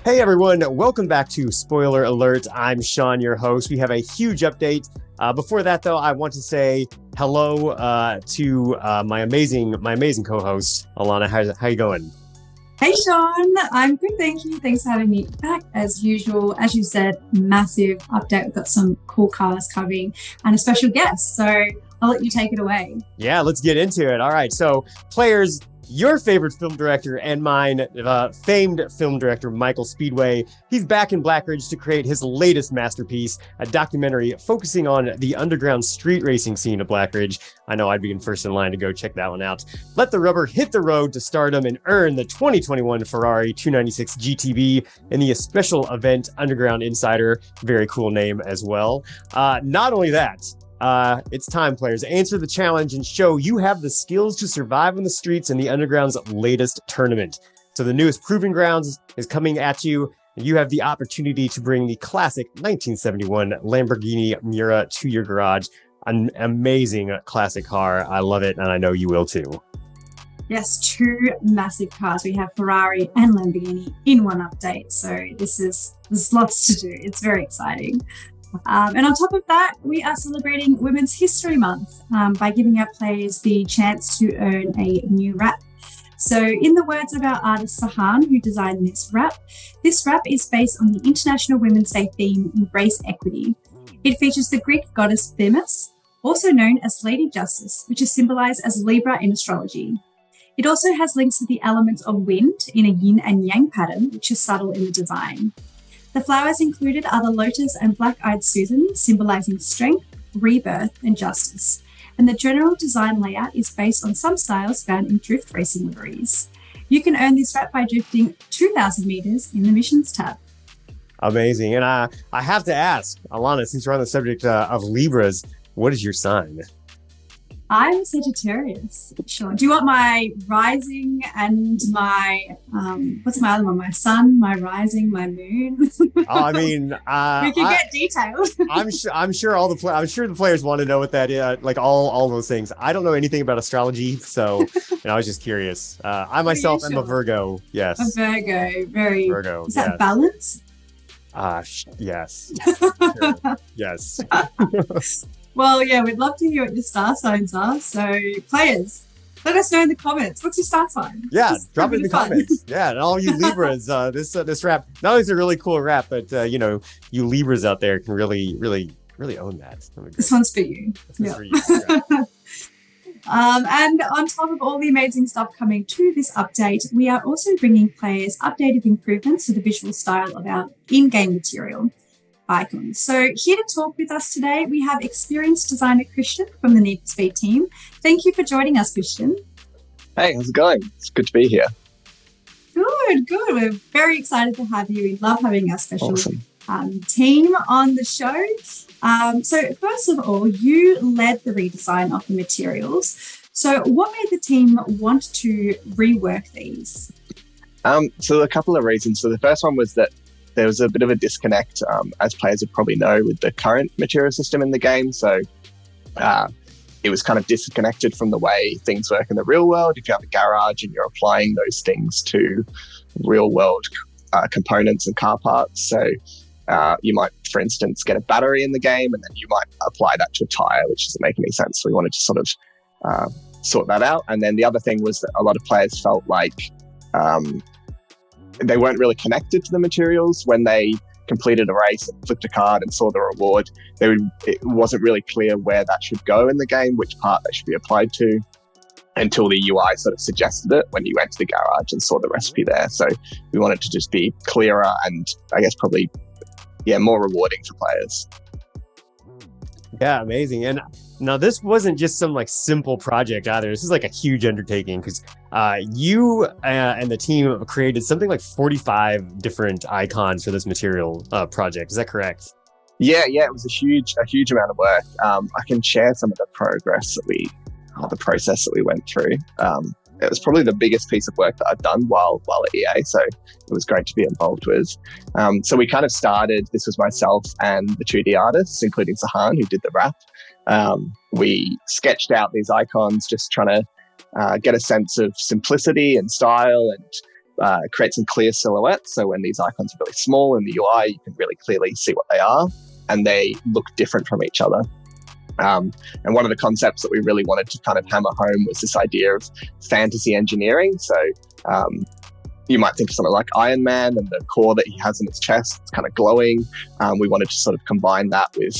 Hey everyone, welcome back to Spoiler Alert. I'm Sean, your host. We have a huge update. Before that, though, I want to say hello to my amazing co-host, Alana. How you going? Hey Sean, I'm good, thank you. Thanks for having me back as usual. As you said, massive update. We've got some cool cars coming and a special guest. So I'll let you take it away. Yeah, let's get into it. All right, so players, your favorite film director and mine, famed film director Michael Speedway, he's back in Blackridge to create his latest masterpiece, a documentary focusing on the underground street racing scene of Blackridge. I know I'd be in first in line to go check that one out. Let the rubber hit the road to stardom and earn the 2021 Ferrari 296 GTB in the special event Underground Insider. Very cool name as well. Not only that, it's time, players. Answer the challenge and show you have the skills to survive on the streets in the Underground's latest tournament. So the newest Proving Grounds is coming at you, and you have the opportunity to bring the classic 1971 Lamborghini Miura to your garage. An amazing classic car. I love it, and I know you will too. Yes, two massive cars. We have Ferrari and Lamborghini in one update. So there's lots to do. It's very exciting. And on top of that, we are celebrating Women's History Month by giving our players the chance to earn a new wrap. So in the words of our artist Sahan, who designed this wrap is based on the International Women's Day theme, Embrace Equity. It features the Greek goddess Themis, also known as Lady Justice, which is symbolized as Libra in astrology. It also has links to the elements of wind in a yin and yang pattern, which is subtle in the design. The flowers included are the lotus and black-eyed Susan, symbolizing strength, rebirth, and justice. And the general design layout is based on some styles found in drift racing liveries. You can earn this wrap by drifting 2,000 meters in the missions tab. Amazing. And I have to ask, Alana, since we're on the subject of Libras, what is your sign? I'm Sagittarius. Sure. Do you want my rising and my what's my other one? My sun, my rising, my moon. I mean, we can get detailed. I'm sure the players want to know what that is, like all those things. I don't know anything about astrology, so I was just curious. I myself am a Virgo. Yes, a Virgo. Very Virgo. Is that balance? Yes. Sure. Yes. Well, yeah, we'd love to hear what your star signs are. So, players, let us know in the comments. What's your star sign? Yeah, drop it in the comments. Yeah, and all you Libras, this wrap, not only is it a really cool wrap, but you Libras out there can really own that. This one's for you. For you. Yeah. And on top of all the amazing stuff coming to this update, we are also bringing players updated improvements to the visual style of our in-game material icons. So here to talk with us today, we have experienced designer Christian from the Need for Speed team. Thank you for joining us, Christian. Hey, how's it going? It's good to be here. Good. We're very excited to have you. We love having our special team on the show. So first of all, you led the redesign of the materials. So what made the team want to rework these? So a couple of reasons. So the first one was that there was a bit of a disconnect, as players would probably know, with the current material system in the game. So it was kind of disconnected from the way things work in the real world. If you have a garage and you're applying those things to real world components and car parts. So you might, for instance, get a battery in the game and then you might apply that to a tire, which doesn't make any sense. So we wanted to sort of sort that out. And then the other thing was that a lot of players felt like they weren't really connected to the materials when they completed a race and flipped a card and saw the reward. It wasn't really clear where that should go in the game, which part that should be applied to, until the UI sort of suggested it when you went to the garage and saw the recipe there. So we wanted to just be clearer and I guess probably, more rewarding for players. Yeah, amazing. And now this wasn't just some simple project either. This is a huge undertaking because you and the team created something like 45 different icons for this material project. Is that correct? Yeah, it was a huge amount of work. I can share some of the process that we went through. It was probably the biggest piece of work that I've done while at EA, so it was great to be involved with. So we kind of started, this was myself and the 2D artists, including Sahan, who did the wrap. We sketched out these icons, just trying to get a sense of simplicity and style and create some clear silhouettes. So when these icons are really small in the UI, you can really clearly see what they are, and they look different from each other. And one of the concepts that we really wanted to kind of hammer home was this idea of fantasy engineering. So you might think of something like Iron Man and the core that he has in his chest, it's kind of glowing. We wanted to sort of combine that with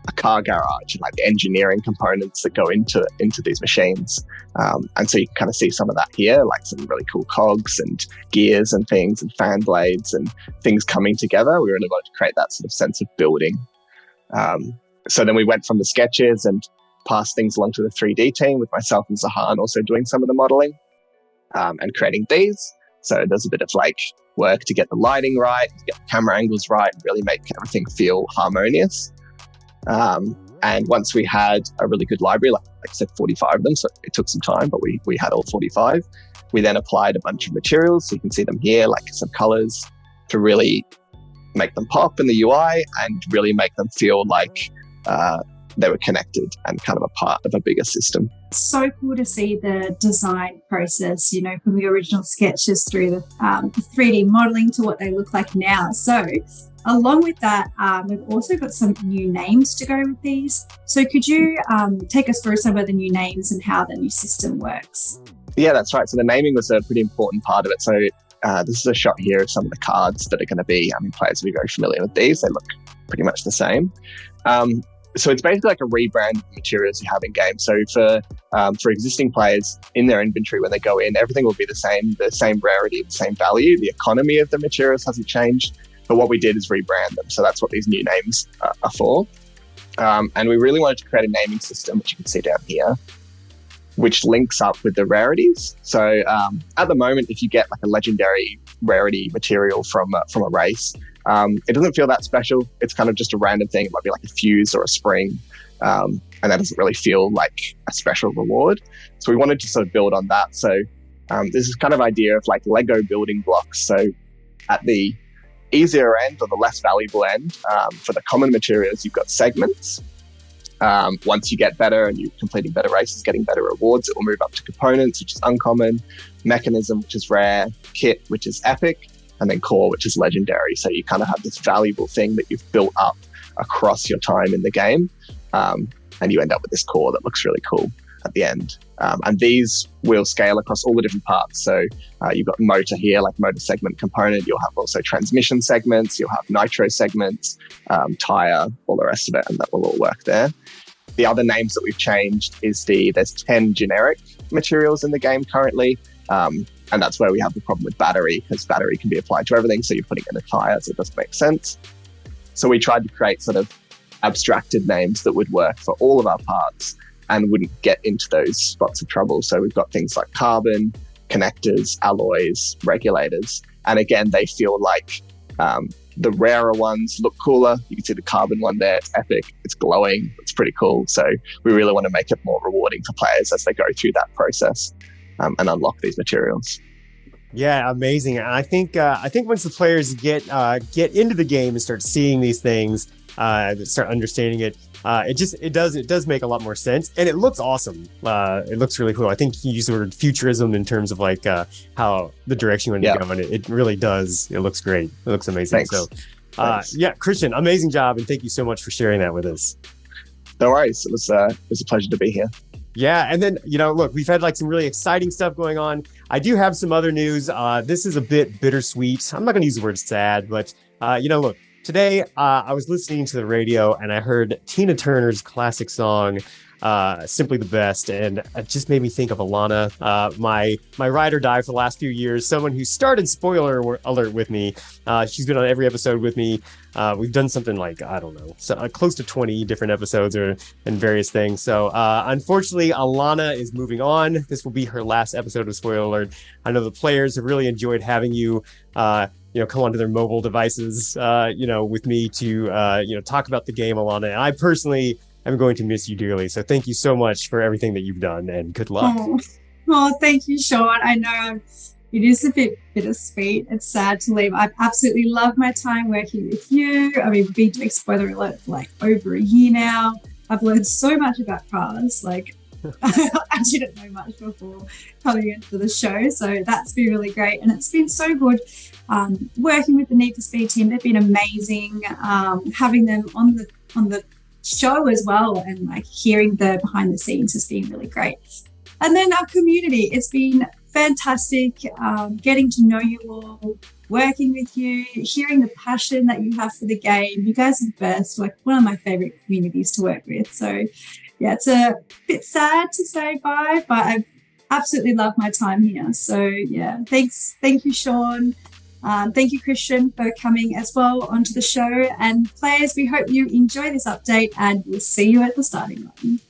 a car garage and like the engineering components that go into these machines. And so you can kind of see some of that here, like some really cool cogs and gears and things and fan blades and things coming together. We really wanted to create that sort of sense of building. So then we went from the sketches and passed things along to the 3D team with myself and Zahan also doing some of the modeling and creating these. So there's a bit of like work to get the lighting right, to get the camera angles right, and really make everything feel harmonious. And once we had a really good library, like I said, 45 of them, so it took some time, but we had all 45. We then applied a bunch of materials, so you can see them here, like some colors, to really make them pop in the UI and really make them feel like they were connected and kind of a part of a bigger system. So cool to see the design process, you know, from the original sketches through the 3D modeling to what they look like now. So along with that, we've also got some new names to go with these. So could you take us through some of the new names and how the new system works? Yeah, that's right. So the naming was a pretty important part of it. So this is a shot here of some of the cards that are going to be, players will be very familiar with these. They look pretty much the same. So it's basically like a rebrand of the materials you have in game. So for existing players in their inventory, when they go in, everything will be the same rarity, the same value. The economy of the materials hasn't changed, but what we did is rebrand them. So that's what these new names are for. And we really wanted to create a naming system, which you can see down here, which links up with the rarities. So at the moment, if you get like a legendary rarity material from a race, it doesn't feel that special. It's kind of just a random thing. It might be like a fuse or a spring. And that doesn't really feel like a special reward. So we wanted to sort of build on that. So this is kind of idea of like Lego building blocks. So at the easier end or the less valuable end, for the common materials, you've got segments. Once you get better and you're completing better races, getting better rewards, it will move up to components, which is uncommon, mechanism, which is rare, kit, which is epic, and then core, which is legendary. So you kind of have this valuable thing that you've built up across your time in the game. And you end up with this core that looks really cool at the end. And these will scale across all the different parts. So you've got motor here, like motor segment component. You'll have also transmission segments. You'll have nitro segments, tire, all the rest of it, and that will all work there. The other names that we've changed is there's 10 generic materials in the game currently. And that's where we have the problem with battery, because battery can be applied to everything. So you're putting in a tire, so it doesn't make sense. So we tried to create sort of abstracted names that would work for all of our parts and wouldn't get into those spots of trouble. So we've got things like carbon, connectors, alloys, regulators. And again, they feel like the rarer ones look cooler. You can see the carbon one there. It's epic. It's glowing. It's pretty cool. So we really want to make it more rewarding for players as they go through that process and unlock these materials. Yeah, amazing. And I think once the players get into the game and start seeing these things, start understanding it, it does make a lot more sense, and it looks awesome. It looks really cool. I think you used the word futurism in terms of like how the direction you want to go, and it really does. It looks great. It looks amazing. Thanks. So, yeah, Christian, amazing job, and thank you so much for sharing that with us. No worries. It was a pleasure to be here. Yeah, and then, look, we've had like some really exciting stuff going on. I do have some other news. This is a bit bittersweet. I'm not going to use the word sad, but, look, today I was listening to the radio and I heard Tina Turner's classic song, Simply the Best, and it just made me think of Alana, my ride or die for the last few years, someone who started Spoiler Alert with me. She's been on every episode with me. We've done something like, I don't know, close to 20 different episodes and various things. So unfortunately, Alana is moving on. This will be her last episode of Spoiler Alert. I know the players have really enjoyed having you come onto their mobile devices, with me to, talk about the game, Alana. And I personally am going to miss you dearly. So thank you so much for everything that you've done, and good luck. Oh, thank you, Sean. I know it is a bit bittersweet. It's sad to leave. I've absolutely loved my time working with you. I mean, we've been doing Spoiler Alert for like over a year now. I've learned so much about cars. Like, I didn't know much before coming into the show, so that's been really great, and it's been so good working with the Need for Speed team. They've been amazing. Having them on the show as well, and like hearing the behind the scenes has been really great. And then our community, it's been fantastic getting to know you all, working with you, hearing the passion that you have for the game. You guys are the best, like one of my favorite communities to work with. So yeah, it's a bit sad to say bye, but I've absolutely loved my time here. So yeah, thanks. Thank you, Sean. Thank you, Christian, for coming as well onto the show. And players, we hope you enjoy this update, and we'll see you at the starting line.